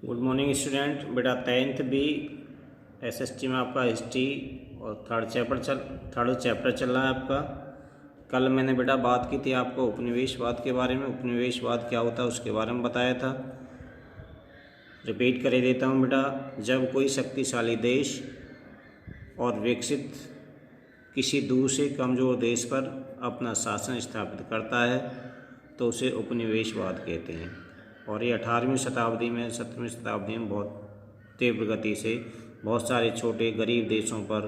Good morning student. बेटा 10th B SST में आपका हिस्ट्री और थर्ड चैप्टर चल रहा है आपका। कल मैंने बेटा बात की थी आपको उपनिवेशवाद के बारे में। उपनिवेशवाद क्या होता है उसके बारे में बताया था। रिपीट कर देता हूँ बेटा। जब कोई शक्तिशाली देश और विकसित किसी दूसरे कमज़ोर देश पर अपना शासन स्थापित करता है तो उसे उपनिवेशवाद कहते हैं। और ये 18वीं शताब्दी में 17वीं शताब्दी में बहुत तीव्र गति से बहुत सारे छोटे गरीब देशों पर,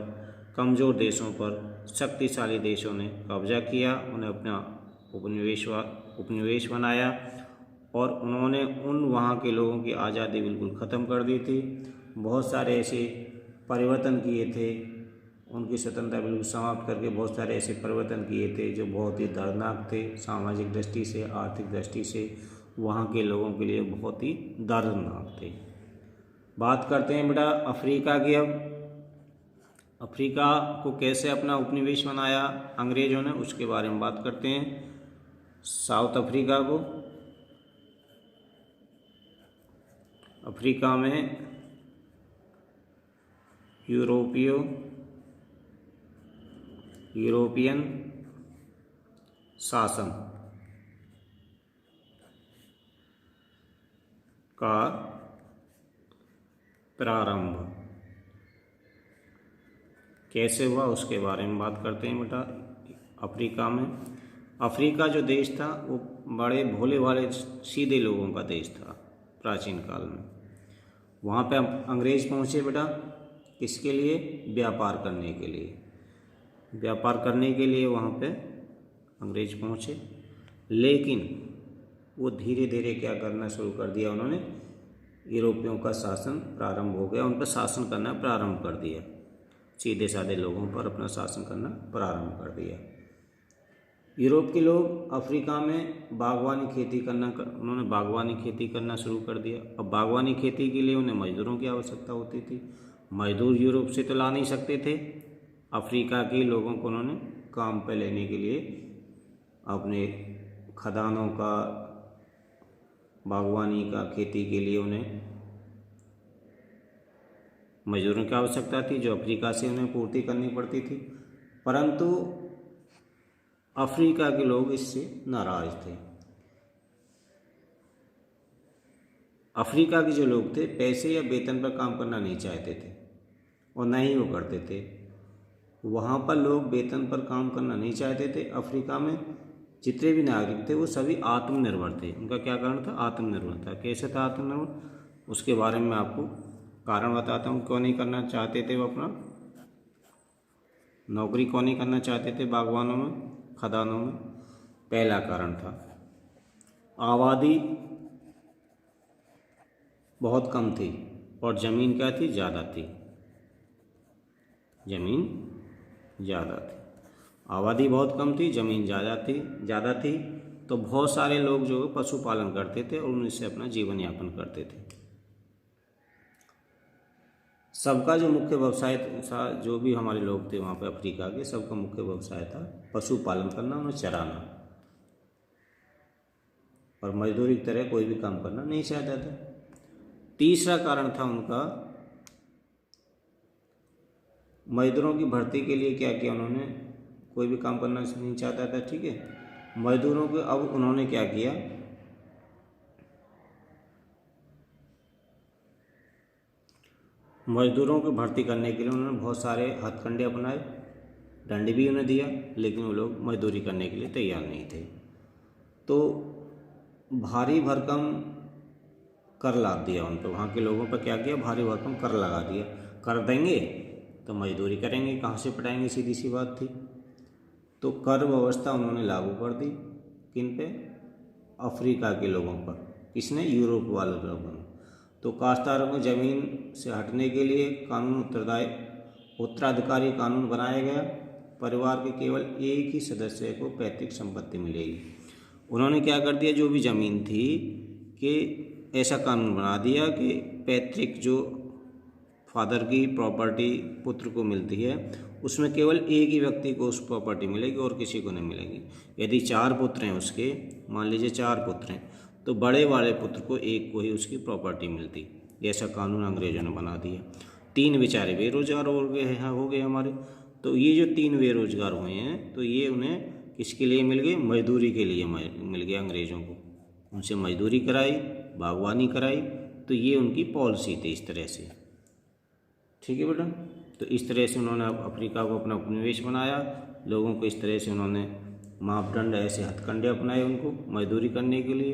कमज़ोर देशों पर शक्तिशाली देशों ने कब्जा किया, उन्हें अपना उपनिवेश बनाया और उन्होंने उन वहाँ के लोगों की आज़ादी बिल्कुल ख़त्म कर दी थी। बहुत सारे ऐसे परिवर्तन किए थे, उनकी स्वतंत्रता बिल्कुल समाप्त करके बहुत सारे ऐसे परिवर्तन किए थे जो बहुत ही दर्दनाक थे, सामाजिक दृष्टि से, आर्थिक दृष्टि से वहाँ के लोगों के लिए बहुत ही दर्दनाक थे। बात करते हैं बेटा अफ्रीका की। अब अफ्रीका को कैसे अपना उपनिवेश बनाया अंग्रेज़ों ने, उसके बारे में बात करते हैं। साउथ अफ्रीका को, अफ्रीका में यूरोपियन शासन का प्रारंभ कैसे हुआ उसके बारे में बात करते हैं बेटा। अफ्रीका में, अफ्रीका जो देश था वो बड़े भोले भाले सीधे लोगों का देश था प्राचीन काल में। वहाँ पे अंग्रेज़ पहुँचे बेटा, किसके लिए? व्यापार करने के लिए। व्यापार करने के लिए वहाँ पे अंग्रेज़ पहुँचे, लेकिन वो धीरे धीरे क्या करना शुरू कर दिया, उन्होंने यूरोपियों का शासन प्रारंभ हो गया, उन पर शासन करना प्रारंभ कर दिया। सीधे साधे लोगों पर अपना शासन करना प्रारंभ कर दिया। यूरोप के लोग अफ्रीका में बागवानी खेती उन्होंने बागवानी खेती करना शुरू कर दिया। अब बागवानी खेती के लिए उन्हें मजदूरों की आवश्यकता होती थी। मजदूर यूरोप से तो ला नहीं सकते थे, अफ्रीका के लोगों को उन्होंने काम पे लेने के लिए अपने खदानों का, बागवानी का, खेती के लिए उन्हें मजदूरों की आवश्यकता थी जो अफ्रीका से उन्हें पूर्ति करनी पड़ती थी। परंतु अफ्रीका के लोग इससे नाराज थे। अफ्रीका के जो लोग थे पैसे या वेतन पर काम करना नहीं चाहते थे और न ही वो करते थे। वहाँ पर लोग वेतन पर काम करना नहीं चाहते थे। अफ्रीका में जितने भी नागरिक थे वो सभी आत्मनिर्भर थे। उनका क्या कारण था? आत्मनिर्भर था। कैसे था आत्मनिर्भर, उसके बारे में आपको कारण बताता हूँ। क्यों नहीं करना चाहते थे वो अपना नौकरी, क्यों नहीं करना चाहते थे बागवानों में, खदानों में? पहला कारण था आबादी बहुत कम थी और ज़मीन क्या थी? ज़्यादा थी। ज़मीन ज़्यादा थी, आबादी बहुत कम थी, ज़मीन ज़्यादा थी, तो बहुत सारे लोग जो पशुपालन करते थे और उनसे अपना जीवन यापन करते थे। सबका जो मुख्य व्यवसाय था, जो भी हमारे लोग थे वहाँ पे अफ्रीका के, सबका मुख्य व्यवसाय था पशुपालन करना, उन्हें चराना, और मजदूरी की तरह कोई भी काम करना नहीं चाहता था। तीसरा कारण था उनका मजदूरों की भर्ती के लिए क्या किया उन्होंने? कोई भी काम करना नहीं चाहता था, ठीक है। मजदूरों के अब उन्होंने क्या किया? मजदूरों की भर्ती करने के लिए उन्होंने बहुत सारे हथकंडे अपनाए, दंड भी उन्हें दिया, लेकिन वो लोग मजदूरी करने के लिए तैयार नहीं थे। तो भारी भरकम कर लाद दिया उन पर। वहाँ के लोगों पर क्या किया? भारी भरकम कर लगा दिया। कर देंगे तो मजदूरी करेंगे, कहाँ से पटाएंगे? सीधी सी बात थी। तो कर व्यवस्था उन्होंने लागू कर दी। किन पे? अफ्रीका के लोगों पर। किसने? यूरोप वाले लोगों ने। तो काश्तकारों को ज़मीन से हटने के लिए कानून उत्तराधिकारी कानून बनाया गया। परिवार के केवल एक ही सदस्य को पैतृक संपत्ति मिलेगी। उन्होंने क्या कर दिया? जो भी ज़मीन थी कि ऐसा कानून बना दिया कि पैतृक जो फादर की प्रॉपर्टी पुत्र को मिलती है उसमें केवल एक ही व्यक्ति को उस प्रॉपर्टी मिलेगी और किसी को नहीं मिलेगी। यदि 4 पुत्र हैं उसके, मान लीजिए 4 पुत्र हैं, तो बड़े वाले पुत्र को एक को ही उसकी प्रॉपर्टी मिलती। ऐसा कानून अंग्रेजों ने बना दिया। 3 बेचारे बेरोजगार हो गए हमारे। तो ये जो 3 बेरोजगार हुए हैं तो ये उन्हें किसके लिए मिल गए? मजदूरी के लिए मिल गया अंग्रेज़ों को। उनसे मजदूरी कराई, बागवानी कराई। तो ये उनकी पॉलिसी थी इस तरह से। ठीक है बेटा। तो इस तरह से उन्होंने अफ्रीका को अपना उपनिवेश बनाया। लोगों को इस तरह से उन्होंने मापदंड, ऐसे हथकंडे अपनाए उनको मजदूरी करने के लिए।